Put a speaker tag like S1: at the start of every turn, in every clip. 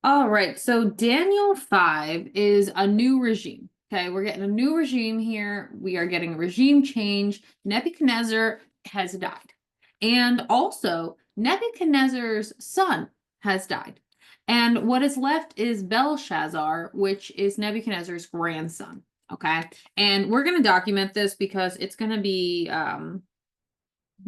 S1: All right, so Daniel 5 is a new regime. Okay, we're getting a new regime here. We are getting a regime change. Nebuchadnezzar has died. And also, Nebuchadnezzar's son has died. And what is left is Belshazzar, which is Nebuchadnezzar's grandson. Okay, and we're going to document this because it's going to be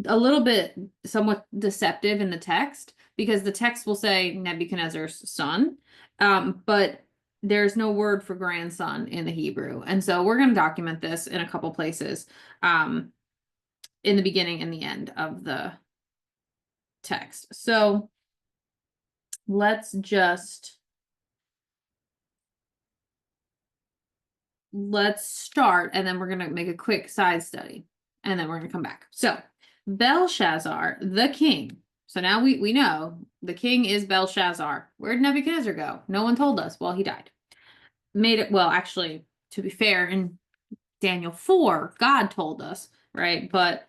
S1: a little bit somewhat deceptive in the text, because the text will say Nebuchadnezzar's son, but there's no word for grandson in the Hebrew. And so we're going to document this in a couple places, in the beginning and the end of the text. So let's start, and then we're going to make a quick side study, and then we're going to come back. So Belshazzar, the king. So now we know the king is Belshazzar. Where did Nebuchadnezzar go? No one told us. Well, he died. Well, actually, to be fair, in Daniel 4, God told us, right? But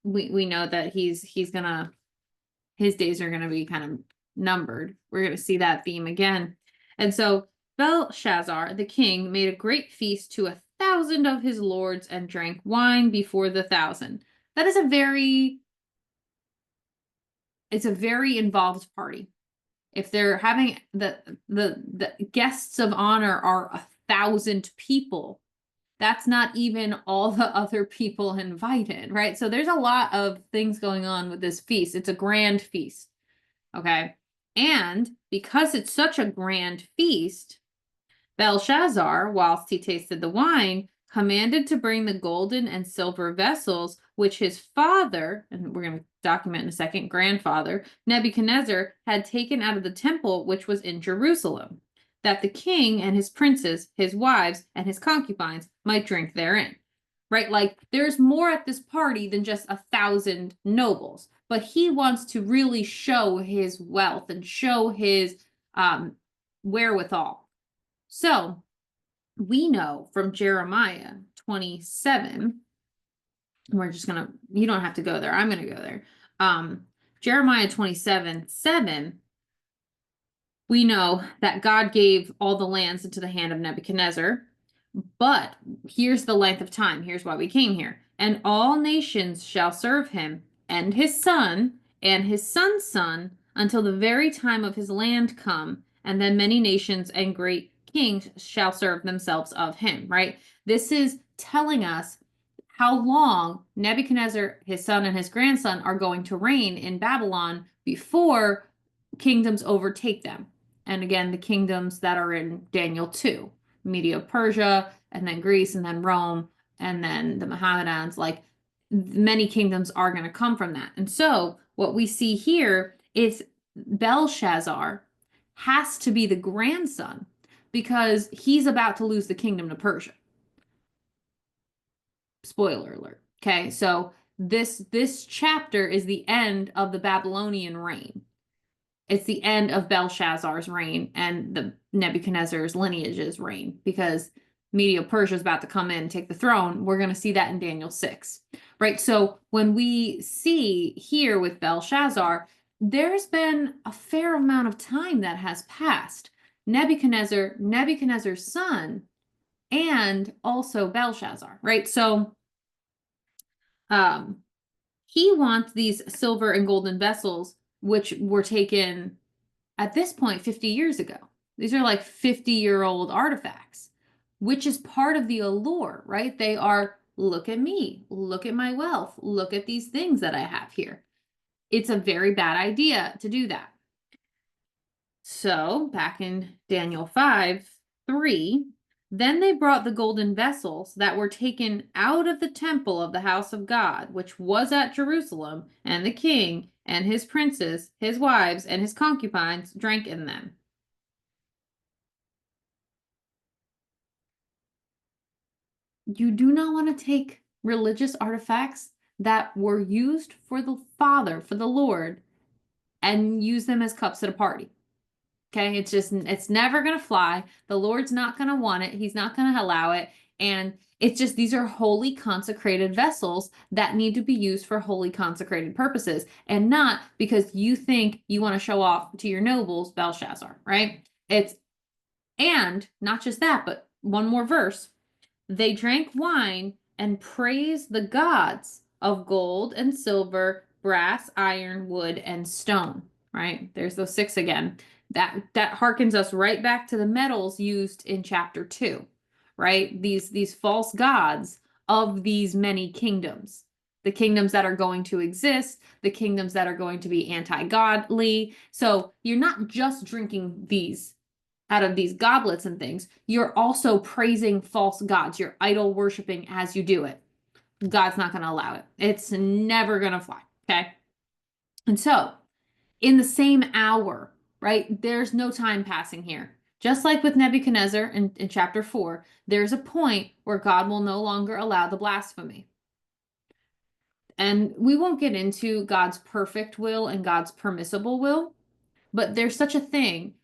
S1: we know that his days are gonna be kind of numbered. We're gonna see that theme again. And so Belshazzar, the king, made a great feast to 1,000 of his lords and drank wine before the 1,000. That is it's a very involved party. If they're having the guests of honor are 1,000 people, that's not even all the other people invited, right? So there's a lot of things going on with this feast. It's a grand feast, okay? And because it's such a grand feast, Belshazzar, whilst he tasted the wine, commanded to bring the golden and silver vessels which his father, and we're going to document in a second, grandfather, Nebuchadnezzar, had taken out of the temple which was in Jerusalem, that the king and his princes, his wives, and his concubines might drink therein. Right? Like, there's more at this party than just 1,000 nobles, but he wants to really show his wealth and show his wherewithal. So we know from Jeremiah 27, we're just gonna, you don't have to go there, I'm gonna go there. Jeremiah 27:7, we know that God gave all the lands into the hand of Nebuchadnezzar, but here's the length of time. Here's why we came here. And all nations shall serve him, and his son, and his son's son, until the very time of his land come, and then many nations and great kings shall serve themselves of him, right? This is telling us how long Nebuchadnezzar, his son, and his grandson are going to reign in Babylon before kingdoms overtake them. And again, the kingdoms that are in Daniel 2, Media-Persia, and then Greece, and then Rome, and then the Mohammedans, like many kingdoms are going to come from that. And so what we see here is Belshazzar has to be the grandson because he's about to lose the kingdom to Persia. Spoiler alert. Okay, so this chapter is the end of the Babylonian reign. It's the end of Belshazzar's reign and the Nebuchadnezzar's lineage's reign, because Media-Persia is about to come in and take the throne. We're going to see that in Daniel 6, right? So when we see here with Belshazzar, there's been a fair amount of time that has passed. Nebuchadnezzar, Nebuchadnezzar's son, and also Belshazzar, right? So he wants these silver and golden vessels, which were taken at this point 50 years ago. These are like 50-year-old artifacts, which is part of the allure, right? They are, look at me, look at my wealth, look at these things that I have here. It's a very bad idea to do that. So back in Daniel 5:3, then they brought the golden vessels that were taken out of the temple of the house of God, which was at Jerusalem, and the king and his princes, his wives, and his concubines drank in them. You do not want to take religious artifacts that were used for the Father, for the Lord, and use them as cups at a party. Okay, it's never going to fly. The Lord's not going to want it. He's not going to allow it. And it's just, these are holy consecrated vessels that need to be used for holy consecrated purposes, and not because you think you want to show off to your nobles, Belshazzar, right? And not just that, but one more verse. They drank wine and praised the gods of gold and silver, brass, iron, wood, and stone, right? There's those 6 again. That harkens us right back to the metals used in chapter 2, right? These false gods of these many kingdoms. The kingdoms that are going to exist, the kingdoms that are going to be anti-godly. So you're not just drinking these out of these goblets and things, you're also praising false gods. You're idol worshiping as you do it. God's not going to allow it. It's never going to fly. Okay. And so in the same hour, right, there's no time passing here. Just like with Nebuchadnezzar in chapter 4, there's a point where God will no longer allow the blasphemy. And we won't get into God's perfect will and God's permissible will, but there's such a thing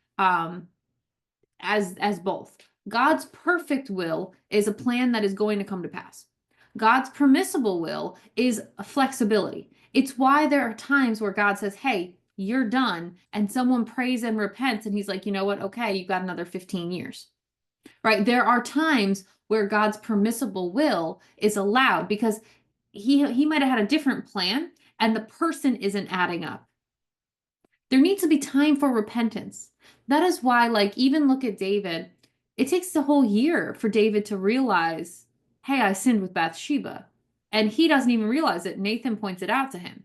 S1: as both. God's perfect will is a plan that is going to come to pass. God's permissible will is a flexibility. It's why there are times where God says, hey, you're done, and someone prays and repents, and he's like, you know what? Okay, you've got another 15 years. Right? There are times where God's permissible will is allowed because he might have had a different plan and the person isn't adding up. There needs to be time for repentance. That is why, like, even look at David. It takes the whole year for David to realize, hey, I sinned with Bathsheba. And he doesn't even realize it. Nathan points it out to him,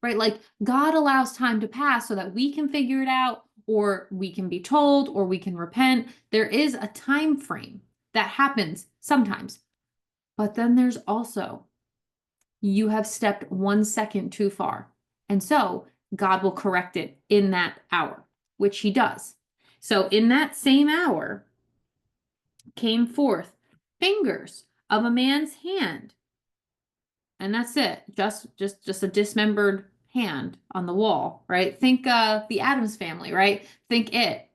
S1: right? Like, God allows time to pass so that we can figure it out, or we can be told, or we can repent. There is a time frame that happens sometimes. But then there's also, you have stepped 1 second too far. And so God will correct it in that hour, which he does. So in that same hour came forth fingers of a man's hand. And that's it. Just a dismembered hand on the wall, right? Think the Addams family, right? Think it.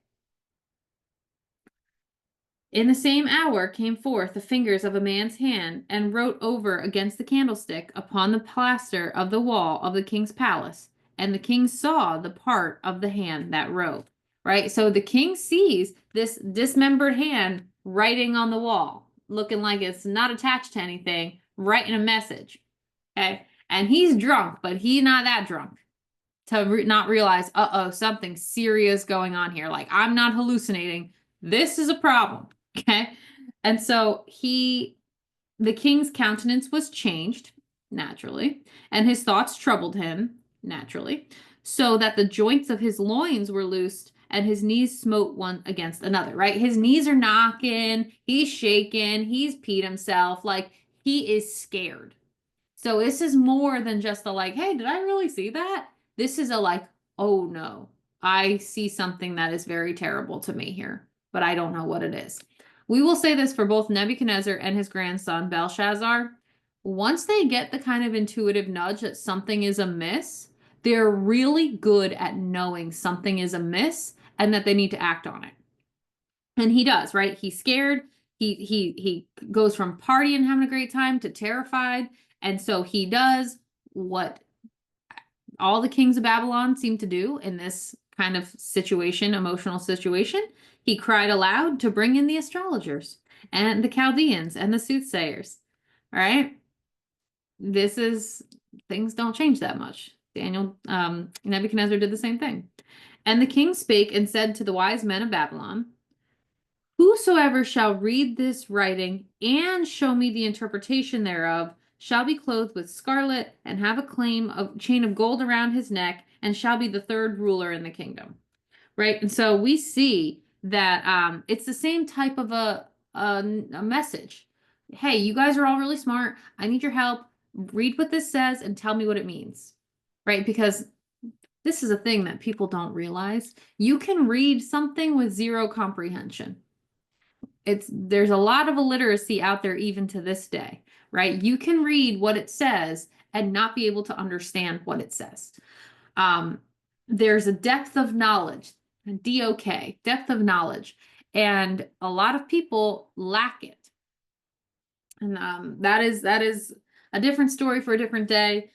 S1: In the same hour came forth the fingers of a man's hand, and wrote over against the candlestick upon the plaster of the wall of the king's palace. And the king saw the part of the hand that wrote. Right? So the king sees this dismembered hand writing on the wall, looking like it's not attached to anything, writing a message. Okay? And he's drunk, but he's not that drunk to not realize, uh-oh, something serious going on here. Like, I'm not hallucinating. This is a problem. Okay. And so the king's countenance was changed naturally, and his thoughts troubled him naturally, so that the joints of his loins were loosed and his knees smote one against another, right? His knees are knocking, he's shaking, he's peed himself, like he is scared. So this is more than just a like, hey, did I really see that? This is a like, oh no, I see something that is very terrible to me here, but I don't know what it is. We will say this for both Nebuchadnezzar and his grandson, Belshazzar. Once they get the kind of intuitive nudge that something is amiss, they're really good at knowing something is amiss and that they need to act on it. And he does, right? He's scared. He goes from partying, having a great time, to terrified. And so he does what all the kings of Babylon seem to do in this kind of situation, emotional situation. He cried aloud to bring in the astrologers and the Chaldeans and the soothsayers. All right. Things don't change that much. Nebuchadnezzar did the same thing. And the king spake and said to the wise men of Babylon, whosoever shall read this writing and show me the interpretation thereof shall be clothed with scarlet and have a chain of gold around his neck, and shall be the third ruler in the kingdom. Right? And so we see that it's the same type of a message. Hey, you guys are all really smart. I need your help. Read what this says and tell me what it means. Right? Because this is a thing that people don't realize. You can read something with zero comprehension. There's a lot of illiteracy out there even to this day, right? You can read what it says and not be able to understand what it says. There's a depth of knowledge, DOK, depth of knowledge, and a lot of people lack it. And that is a different story for a different day.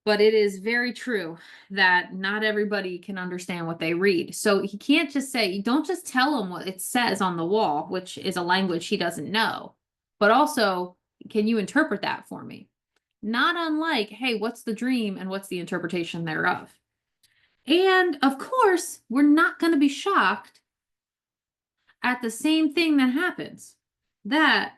S1: But it is very true that not everybody can understand what they read. So he can't just say, don't just tell him what it says on the wall, which is a language he doesn't know. But also, can you interpret that for me? Not unlike, hey, what's the dream and what's the interpretation thereof? And of course, we're not going to be shocked at the same thing that happens. That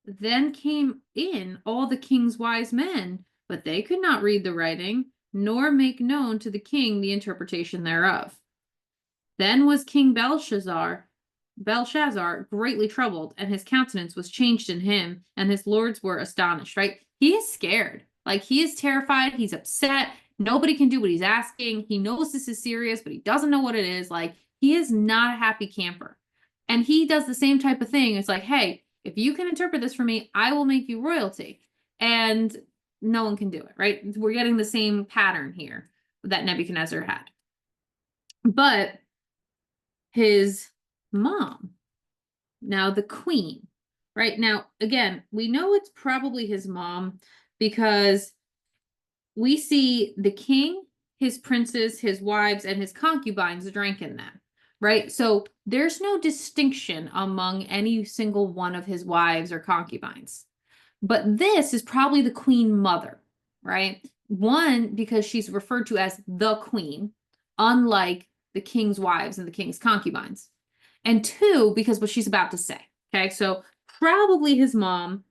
S1: then came in all the king's wise men, but they could not read the writing, nor make known to the king the interpretation thereof. Then was King Belshazzar greatly troubled, and his countenance was changed in him, and his lords were astonished, right? He is scared. Like, he is terrified. He's upset. Nobody can do what he's asking. He knows this is serious, but he doesn't know what it is. Like, he is not a happy camper. And he does the same type of thing. It's like, hey, if you can interpret this for me, I will make you royalty. And no one can do it, right? We're getting the same pattern here that Nebuchadnezzar had. But his mom, now the queen, right? Now, again, we know it's probably his mom because we see the king, his princes, his wives, and his concubines drank in them, right? So there's no distinction among any single one of his wives or concubines. But this is probably the queen mother, right? One, because she's referred to as the queen, unlike the king's wives and the king's concubines. And two, because what she's about to say. Okay, so probably his mom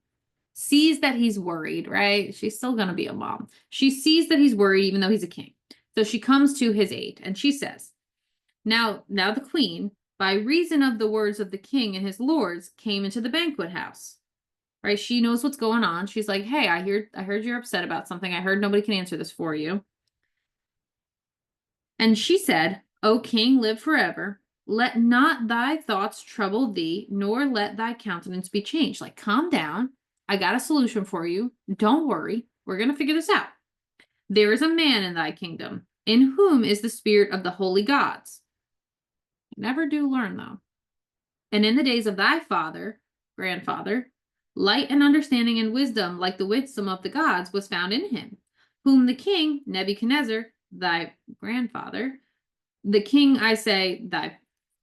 S1: sees that he's worried, right? She's still going to be a mom. She sees that he's worried, even though he's a king. So she comes to his aid and she says, now the queen, by reason of the words of the king and his lords, came into the banquet house. Right? She knows what's going on. She's like, hey, I heard you're upset about something. I heard nobody can answer this for you. And she said, O king, live forever. Let not thy thoughts trouble thee, nor let thy countenance be changed. Like, calm down. I got a solution for you. Don't worry. We're going to figure this out. There is a man in thy kingdom, in whom is the spirit of the holy gods. Never do learn, though. And in the days of thy grandfather, light and understanding and wisdom, like the wisdom of the gods, was found in him, whom the king, Nebuchadnezzar, thy grandfather, the king, I say, thy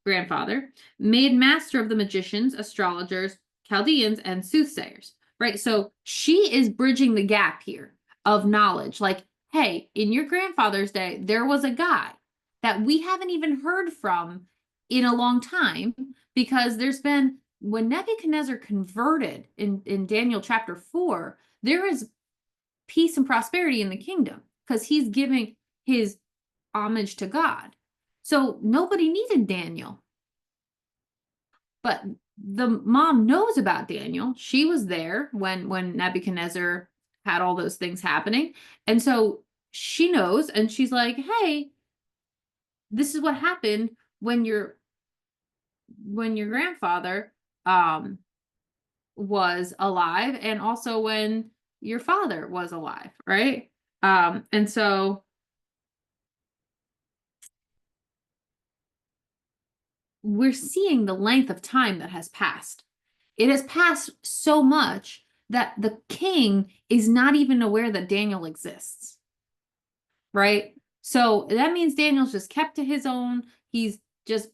S1: grandfather, made master of the magicians, astrologers, Chaldeans, and soothsayers, right? So she is bridging the gap here of knowledge. Like, hey, in your grandfather's day, there was a guy that we haven't even heard from in a long time, because there's been, when Nebuchadnezzar converted in Daniel chapter 4, there is peace and prosperity in the kingdom because he's giving his homage to God. So nobody needed Daniel. But the mom knows about Daniel. She was there when Nebuchadnezzar had all those things happening. And so she knows, and she's like, hey, this is what happened when your grandfather was alive, and also when your father was alive, right? And so we're seeing the length of time that has passed. It has passed so much that the king is not even aware that Daniel exists, right? So that means Daniel's just kept to his own. He's just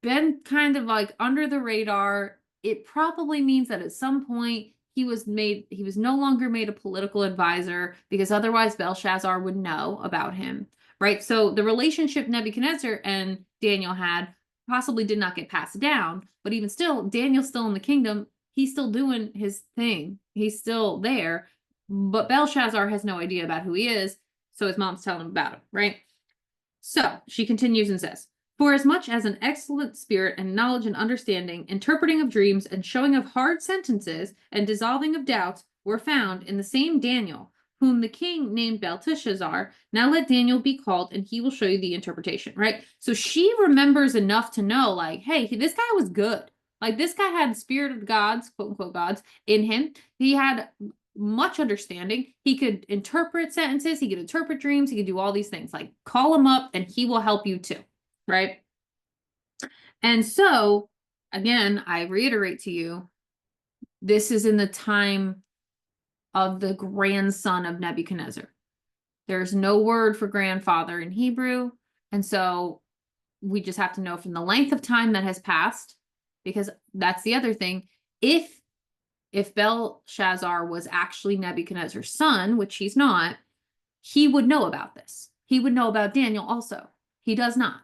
S1: been kind of like under the radar. It probably means that at some point he was no longer made a political advisor, because otherwise Belshazzar would know about him, right? So the relationship Nebuchadnezzar and Daniel had possibly did not get passed down, but even still, Daniel's still in the kingdom. He's still doing his thing. He's still there, but Belshazzar has no idea about who he is. So his mom's telling him about him, right? So she continues and says, for as much as an excellent spirit and knowledge and understanding, interpreting of dreams and showing of hard sentences and dissolving of doubts were found in the same Daniel, whom the king named Belteshazzar. Now let Daniel be called, and he will show you the interpretation, right? So she remembers enough to know, like, hey, this guy was good. Like, this guy had the spirit of the gods, quote unquote gods, in him. He had much understanding. He could interpret sentences. He could interpret dreams. He could do all these things. Like, call him up and he will help you too, right? And so, again, I reiterate to you, This is in the time of the grandson of Nebuchadnezzar. There's no word for grandfather in Hebrew. And so we just have to know from the length of time that has passed, because that's the other thing. If Belshazzar was actually Nebuchadnezzar's son, which he's not, he would know about this. He would know about Daniel also. He does not.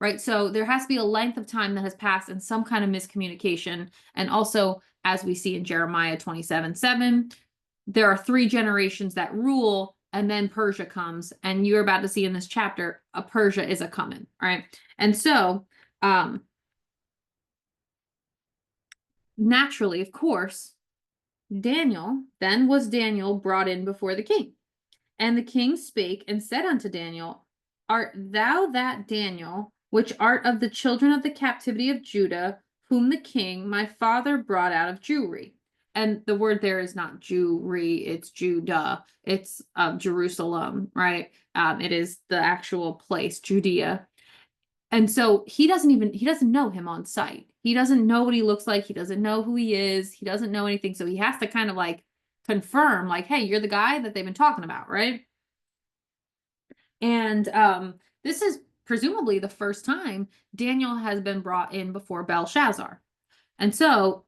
S1: Right? So there has to be a length of time that has passed and some kind of miscommunication. And also, as we see in Jeremiah 27:7, there are 3 generations that rule, and then Persia comes. And you're about to see in this chapter, a Persia is a coming. All right. And so, naturally, of course, then was Daniel brought in before the king. And the king spake and said unto Daniel, Art thou that Daniel, which art of the children of the captivity of Judah, whom the king my father brought out of Jewry? And the word there is not Jewry, it's Judah. It's Jerusalem, right? It is the actual place, Judea. And so he doesn't know him on sight. He doesn't know what he looks like. He doesn't know who he is. He doesn't know anything. So he has to kind of like confirm, like, hey, you're the guy that they've been talking about, right? And this is presumably the first time Daniel has been brought in before Belshazzar. And so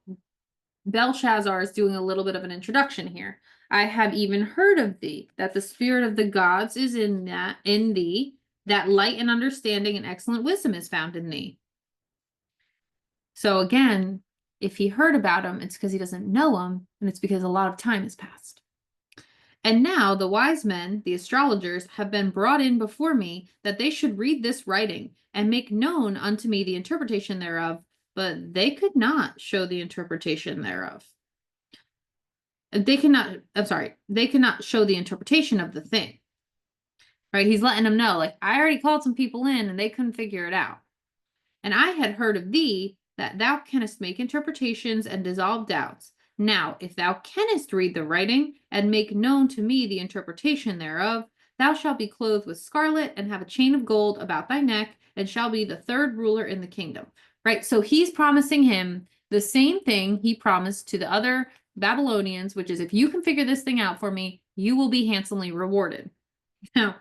S1: Belshazzar is doing a little bit of an introduction here. I have even heard of thee, that the spirit of the gods is in thee, that light and understanding and excellent wisdom is found in thee. So again, if he heard about him, it's because he doesn't know him, and it's because a lot of time has passed. And now the wise men, the astrologers, have been brought in before me, that they should read this writing, and make known unto me the interpretation thereof, but they could not show the interpretation thereof. They cannot show the interpretation of the thing. Right? He's letting them know, like, I already called some people in and they couldn't figure it out. And I had heard of thee, that thou canst make interpretations and dissolve doubts. Now, if thou canst read the writing, and make known to me the interpretation thereof, thou shalt be clothed with scarlet, and have a chain of gold about thy neck, and shall be the 3rd ruler in the kingdom. Right? So he's promising him the same thing he promised to the other Babylonians, which is, if you can figure this thing out for me, you will be handsomely rewarded. Now,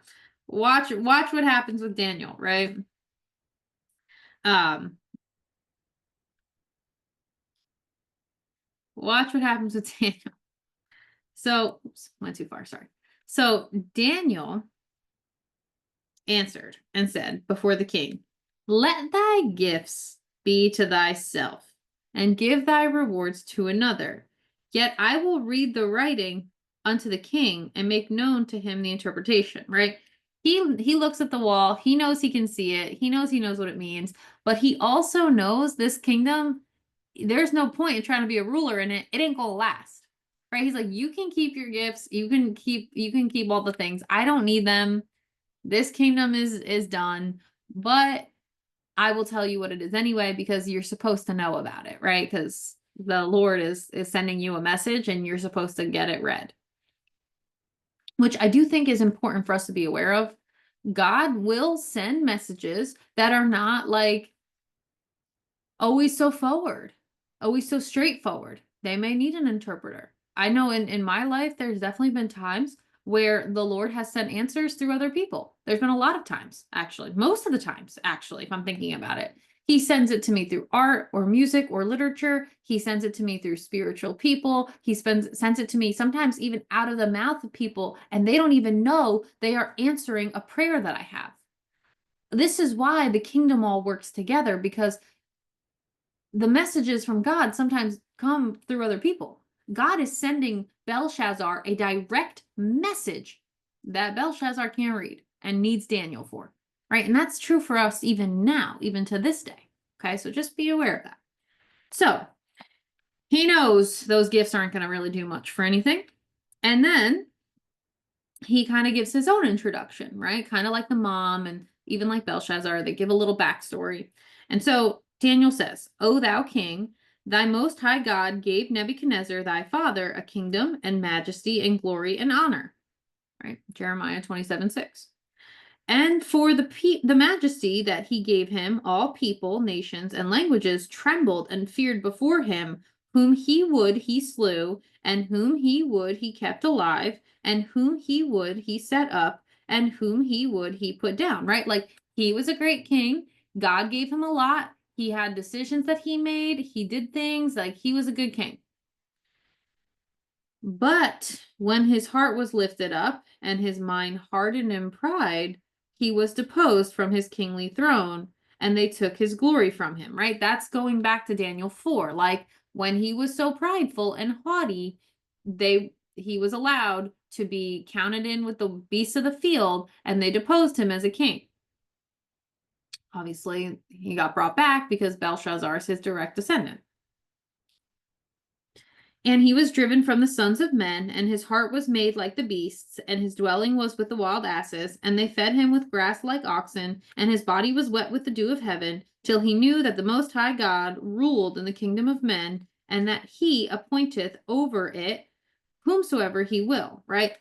S1: watch what happens with Daniel, right? Watch what happens with Daniel. So, oops, went too far, sorry. So Daniel answered and said before the king, Let thy gifts be to thyself, and give thy rewards to another. Yet I will read the writing unto the king, and make known to him the interpretation, right? He looks at the wall, he knows he can see it, he knows what it means, but he also knows this kingdom, there's no point in trying to be a ruler in it. It ain't gonna last. Right? He's like, you can keep your gifts, you can keep all the things. I don't need them. This kingdom is done, but I will tell you what it is anyway, because you're supposed to know about it, right? Because the Lord is sending you a message and you're supposed to get it read. Which I do think is important for us to be aware of. God will send messages that are not like always so forward, always so straightforward. They may need an interpreter. I know in my life, there's definitely been times where the Lord has sent answers through other people. There's been a lot of times, actually, most of the times, actually, if I'm thinking about it. He sends it to me through art or music or literature. He sends it to me through spiritual people. He sends it to me sometimes even out of the mouth of people, and they don't even know they are answering a prayer that I have. This is why the kingdom all works together, because the messages from God sometimes come through other people. God is sending Belshazzar a direct message that Belshazzar can't read and needs Daniel for, right? And that's true for us even now, even to this day. Okay, so just be aware of that. So he knows those gifts aren't going to really do much for anything. And then he kind of gives his own introduction, right? Kind of like the mom and even like Belshazzar, they give a little backstory. And so Daniel says, O thou king, thy most high God gave Nebuchadnezzar thy father a kingdom and majesty and glory and honor. Right? Jeremiah 27:6. And for the majesty that he gave him, all people, nations, and languages trembled and feared before him, Whom he would, he slew, and whom he would, he kept alive, and whom he would, he set up, and whom he would, he put down, right? Like, he was a great king. God gave him a lot. He had decisions that he made. He did things, like, he was a good king. But when his heart was lifted up and his mind hardened in pride, he was deposed from his kingly throne, and they took his glory from him, right? That's going back to Daniel 4. Like, when he was so prideful and haughty, he was allowed to be counted in with the beasts of the field, and they deposed him as a king. Obviously, he got brought back because Belshazzar is his direct descendant. And he was driven from the sons of men, and his heart was made like the beasts, and his dwelling was with the wild asses, and they fed him with grass like oxen, and his body was wet with the dew of heaven, till he knew that the Most High God ruled in the kingdom of men, and that he appointeth over it whomsoever he will, right?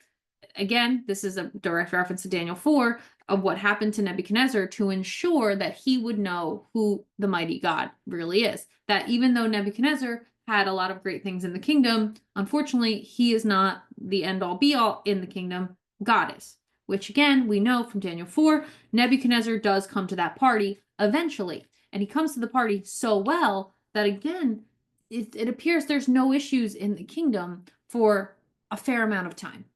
S1: Again, this is a direct reference to Daniel 4 of what happened to Nebuchadnezzar to ensure that he would know who the mighty God really is. That even though Nebuchadnezzar had a lot of great things in the kingdom, unfortunately, he is not the end-all be-all in the kingdom. God is. Which, again, we know from Daniel 4, Nebuchadnezzar does come to that party eventually. And he comes to the party so well that, again, it appears there's no issues in the kingdom for a fair amount of time.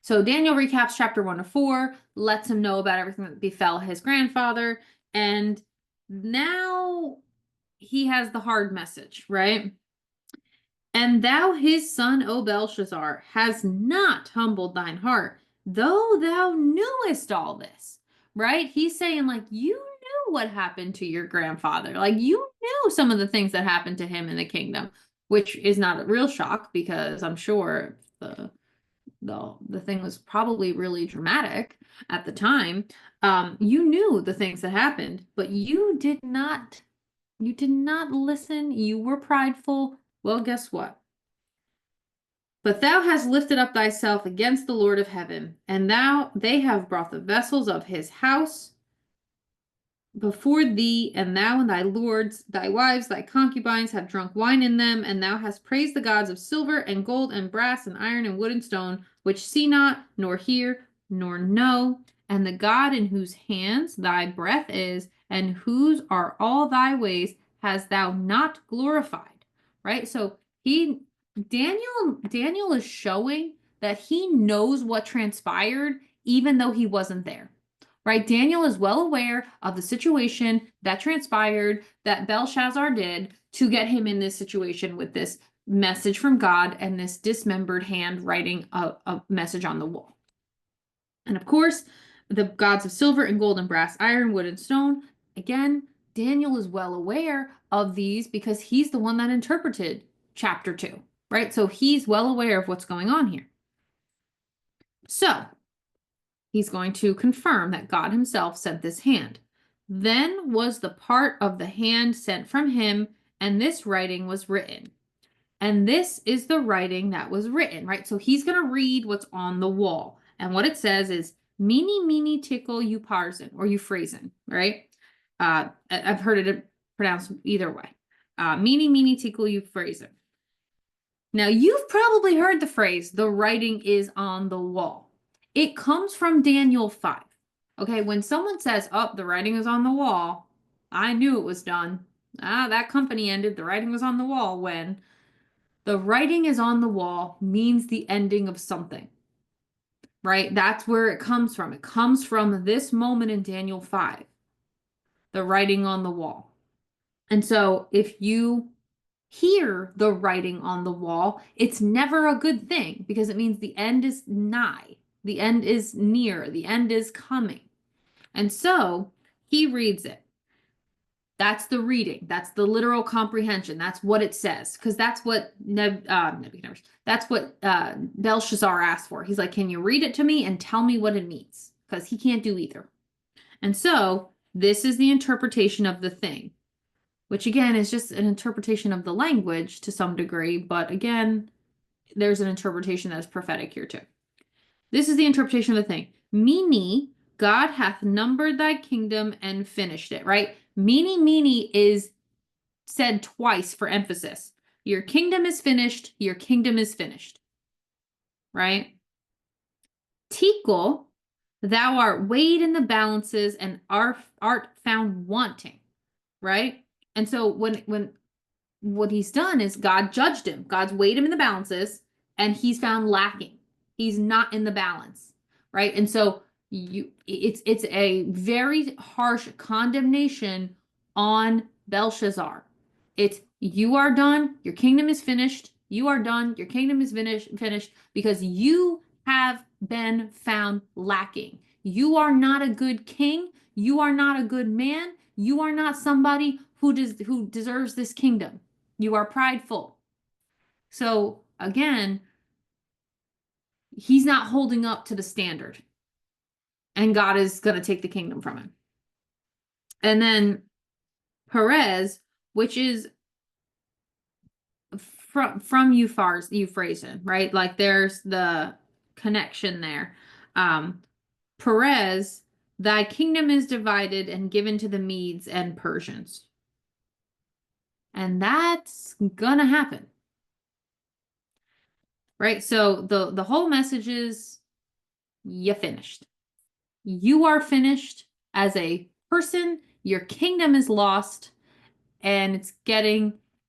S1: So Daniel recaps chapter 1 to 4, lets him know about everything that befell his grandfather, and now he has the hard message, right? And thou his son, O Belshazzar, has not humbled thine heart, though thou knewest all this, right? He's saying, like, you knew what happened to your grandfather. Like, you knew some of the things that happened to him in the kingdom, which is not a real shock because I'm sure the thing was probably really dramatic at the time. You knew the things that happened, but you did not listen. You were prideful. Well, guess what? But thou hast lifted up thyself against the Lord of heaven, and they have brought the vessels of his house before thee, and thou and thy lords, thy wives, thy concubines have drunk wine in them, and thou hast praised the gods of silver and gold and brass and iron and wood and stone, which see not, nor hear, nor know, and the God in whose hands thy breath is, and whose are all thy ways, hast thou not glorified. Right? So Daniel is showing that he knows what transpired, even though he wasn't there. Right? Daniel is well aware of the situation that transpired that Belshazzar did to get him in this situation with this message from God and this dismembered hand writing a message on the wall. And of course, the gods of silver and gold and brass, iron, wood, and stone. Again, Daniel is well aware of these because he's the one that interpreted chapter 2, right? So he's well aware of what's going on here. So he's going to confirm that God himself sent this hand. Then was the part of the hand sent from him, and this writing was written. And this is the writing that was written, right? So he's going to read what's on the wall. And what it says is, Mene, mene, tekel, upharsin, or euphrasin, right? I've heard it pronounced either way. Mene, mene, tekel, euphrasin. Now, you've probably heard the phrase, the writing is on the wall. It comes from Daniel 5. Okay, when someone says, oh, the writing is on the wall, I knew it was done. That company ended, the writing was on the wall. When the writing is on the wall means the ending of something, right? That's where it comes from. It comes from this moment in Daniel 5, the writing on the wall. And so if you hear the writing on the wall, it's never a good thing because it means the end is nigh. The end is near. The end is coming. And so he reads it. That's the reading. That's the literal comprehension. That's what it says. Because that's what Belshazzar asked for. He's like, can you read it to me and tell me what it means? Because he can't do either. And so this is the interpretation of the thing, which again is just an interpretation of the language to some degree. But again, there's an interpretation that is prophetic here too. This is the interpretation of the thing. Mene, God hath numbered thy kingdom and finished it, right? Mene, mene is said twice for emphasis. Your kingdom is finished. Your kingdom is finished. Right? Tikal, thou art weighed in the balances and art found wanting. Right? And so when what he's done is God judged him. God's weighed him in the balances and he's found lacking. He's not in the balance. Right? And so it's a very harsh condemnation on Belshazzar. It's you are done, your kingdom is finished. You are done, your kingdom is finished because you have been found lacking. You are not a good king. You are not a good man. You are not somebody who deserves this kingdom. You are prideful. So again, he's not holding up to the standard. And God is going to take the kingdom from him. And then Perez, which is from Euphrasia, right? Like there's the connection there. Perez, thy kingdom is divided and given to the Medes and Persians. And that's gonna happen. Right? So the whole message is you finished. You are finished as a person. Your kingdom is lost and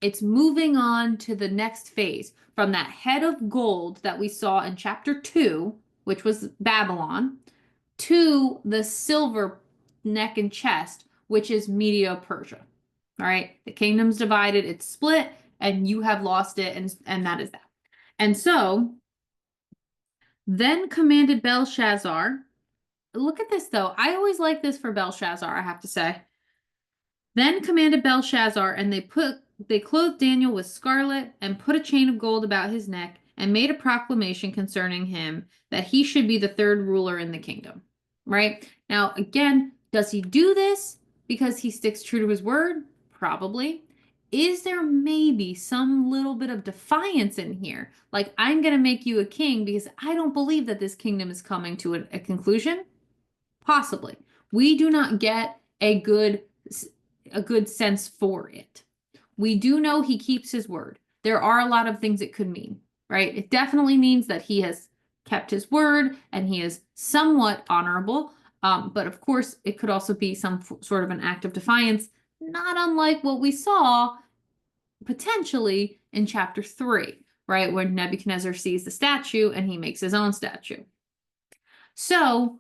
S1: it's moving on to the next phase from that head of gold that we saw in chapter 2, which was Babylon, to the silver neck and chest, which is Medio-Persia. All right. The kingdom's divided, it's split, and you have lost it, and that is that. And so then commanded Belshazzar. Look at this, though. I always like this for Belshazzar, I have to say. Then commanded Belshazzar, and they clothed Daniel with scarlet and put a chain of gold about his neck and made a proclamation concerning him that he should be the third ruler in the kingdom. Right? Now, again, does he do this because he sticks true to his word? Probably. Is there maybe some little bit of defiance in here? Like, I'm going to make you a king because I don't believe that this kingdom is coming to a conclusion? Possibly. We do not get a good sense for it. We do know he keeps his word. There are a lot of things it could mean, right? It definitely means that he has kept his word and he is somewhat honorable. But of course, it could also be some sort of an act of defiance, not unlike what we saw potentially in chapter 3, right? Where Nebuchadnezzar sees the statue and he makes his own statue. So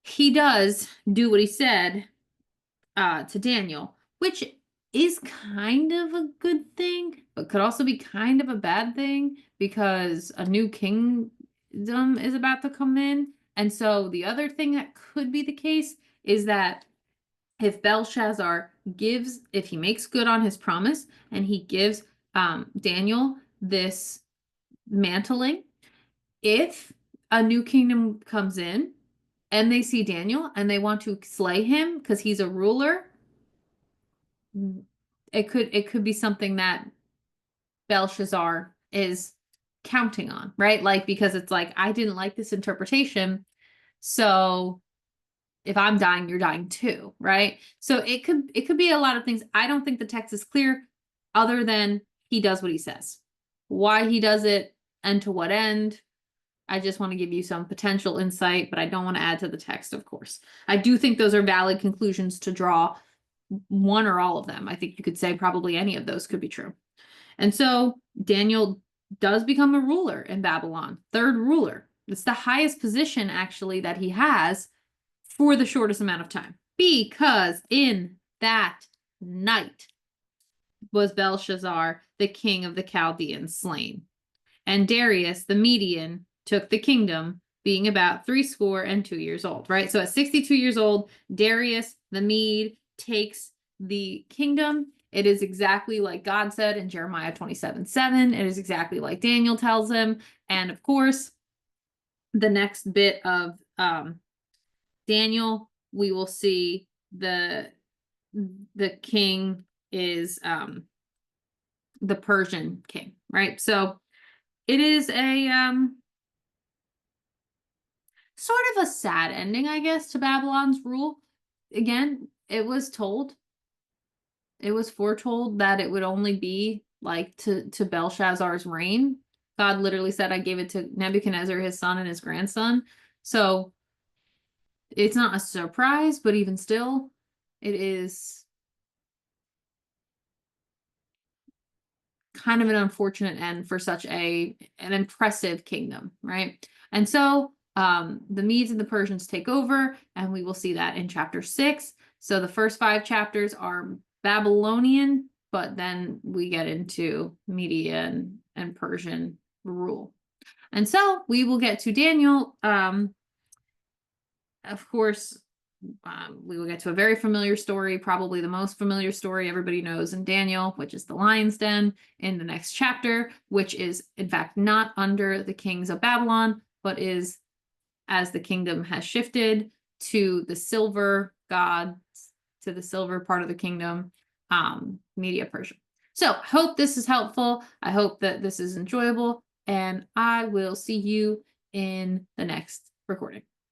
S1: he does do what he said to Daniel, which is kind of a good thing, but could also be kind of a bad thing because a new kingdom is about to come in. And so the other thing that could be the case is that if Belshazzar if he makes good on his promise and he gives Daniel this mantling, if a new kingdom comes in and they see Daniel and they want to slay him because he's a ruler, it could be something that Belshazzar is counting on, right? Like, because it's like, I didn't like this interpretation, so if I'm dying, you're dying too, right? So it could be a lot of things. I don't think the text is clear other than he does what he says. Why he does it and to what end, I just want to give you some potential insight, but I don't want to add to the text, of course. I do think those are valid conclusions to draw, one or all of them. I think you could say probably any of those could be true. And so Daniel does become a ruler in Babylon, third ruler. It's the highest position, actually, that he has for the shortest amount of time. Because in that night was Belshazzar, the king of the Chaldeans, slain. And Darius, the Median, took the kingdom, being about 62 years old, right? So at 62 years old, Darius, the Mede, takes the kingdom. It is exactly like God said in Jeremiah 27:7. It is exactly like Daniel tells him. And of course, the next bit of Daniel, we will see the king is the Persian king, right? So it is a sort of a sad ending, I guess, to Babylon's rule. Again, it was told it was foretold that it would only be like to Belshazzar's reign. God literally said, I gave it to Nebuchadnezzar, his son, and his grandson. So it's not a surprise, but even still, it is kind of an unfortunate end for such an impressive kingdom, right? And so the Medes and the Persians take over, and we will see that in chapter 6. So the first 5 chapters are Babylonian, but then we get into Median and Persian rule. And so we will get to Daniel. Of course, we will get to a very familiar story, probably the most familiar story everybody knows in Daniel, which is the lion's den in the next chapter, which is in fact not under the kings of Babylon, but is, as the kingdom has shifted to the silver gods, to the silver part of the kingdom, Media Persia. So I hope this is helpful. I hope that this is enjoyable, and I will see you in the next recording.